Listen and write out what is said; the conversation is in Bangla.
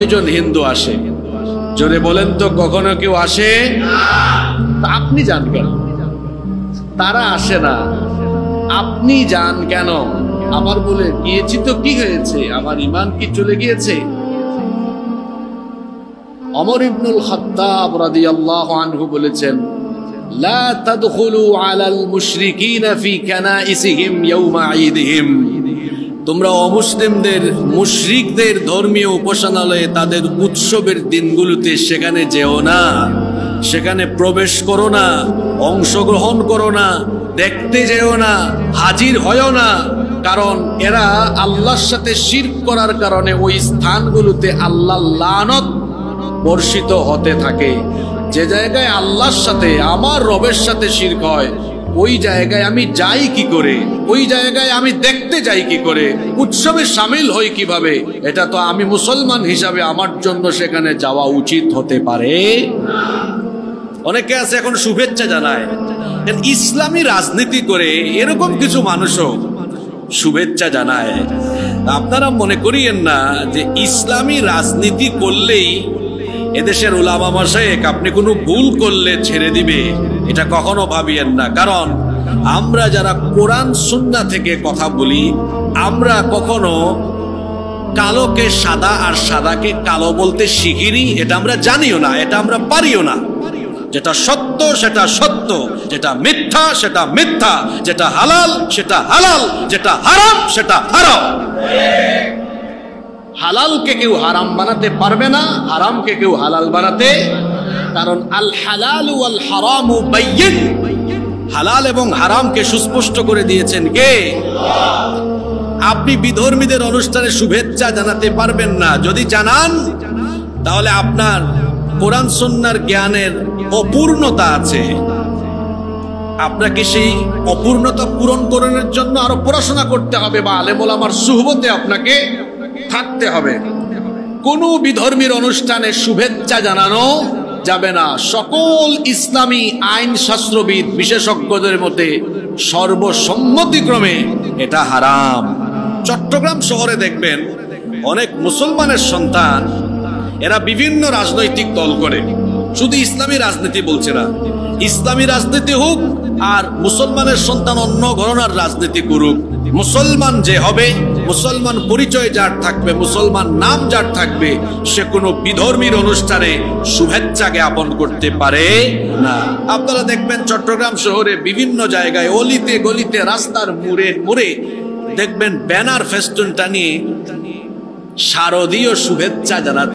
জন হিন্দু আসে, জোরে বলেন তো কখনো কেউ আসে? আপনি যান কেন? তারা আসে না, আপনি যান কেন? আবার বলে গিয়েছি তো কি হয়েছে, আমার ঈমান কি চলে গিয়েছে? ওমর ইবনুল খাত্তাব রাদিয়াল্লাহু আনহু বলেছেন, লা তাদখুলু আলাল মুশরিকিনা ফি কানাইসিহিম ইয়াওমা ঈদিহিম। তোমরা অমুসলিমদের, মুশরিকদের ধর্মীয় উপাসনালয়ে তাদের উৎসবের দিনগুলোতে সেখানে যেও না, সেখানে প্রবেশ করো না, অংশগ্রহণ করো না, দেখতে যেও না, হাজির হয়ও না। কারণ এরা আল্লাহর সাথে শিরক করার কারণে ওই স্থানগুলোতে আল্লাহর লানত বর্ষিত হতে থাকে। যে জায়গায় আল্লাহর সাথে, আমার রবের সাথে শিরক হয়, ওই জায়গায় আমি যাই কি করে? ওই জায়গায় আমি দেখতে যাই কি করে? উৎসবে সামিল হই কিভাবে? এটা তো আমি মুসলমান হিসাবে আমার জন্য সেখানে যাওয়া উচিত হতে পারে। অনেকে আছে এখন শুভেচ্ছা জানায়, ইসলামী রাজনীতি করে এরকম কিছু মানুষও শুভেচ্ছা জানায়। আপনারা মনে করিয়েন না যে ইসলামী রাজনীতি করলেই এদেশের উলামা মাশায়েখ আপনি কোনো ভুল করলে ছেড়ে দিবে, এটা কখনো ভাবিয়েন না। কারণ আমরা যারা কোরআন সুন্নাহ থেকে কথা বলি, আমরা কখনো কালোকে সাদা আর সাদাকে কালো বলতে শিখিনি, এটা আমরা জানিও না, এটা আমরা পারিও না। যেটা সত্য সেটা সত্য, যেটা মিথ্যা সেটা মিথ্যা, যেটা হালাল সেটা হালাল, যেটা হারাম সেটা হারাম। হালালকে কেউ হারাম বানাতে পারবে না, হারামকে কেউ হালাল বানাতে, কারণ আল হালাল ওয়াল হারামু বাইয়িন, হালাল এবং হারামকে সুস্পষ্ট করে দিয়েছেন কে? আপনি বিধর্মীদের অনুষ্ঠানে শুভেচ্ছা জানাতে পারবেন না। যদি জানান তাহলে আপনার কোরআন সুন্নাহর জ্ঞানের অপূর্ণতা আছে। আপনাকে সেই অপূর্ণতা পূরণ করার জন্য আরো পড়াশোনা করতে হবে, বা আলেম ওলামার সুহবতে আপনাকে থাকতে হবে। কোন বিধর্মীর অনুষ্ঠানে শুভেচ্ছা জানানো যাবে না। সকল ইসলামী আইন শাস্ত্রবিদ বিশেষজ্ঞদের মতে সর্বসম্মতিক্রমে এটা হারাম। চট্টগ্রাম শহরে দেখবেন অনেক মুসলমানের সন্তান, এরা বিভিন্ন রাজনৈতিক দল করে। শুধু ইসলামী রাজনীতি বলছে না, ইসলামী রাজনীতি হোক আর মুসলমানের সন্তান অন্য ঘরানার রাজনীতি করুক, মুসলমান যে হবে, মুসলমান পরিচয় যার থাকবে, মুসলমান নাম যার থাকবে, সে কোনো বিধর্মীর অনুষ্ঠানে শুভেচ্ছা জ্ঞাপন করতে পারে না। আপনারা দেখবেন চট্টগ্রাম শহরে বিভিন্ন জায়গায় অলিতে গলিতে, রাস্তার মোড়ে মোড়ে দেখবেন ব্যানার ফেস্টুন টানিয়ে শারদীয় শুভেচ্ছা জানাতে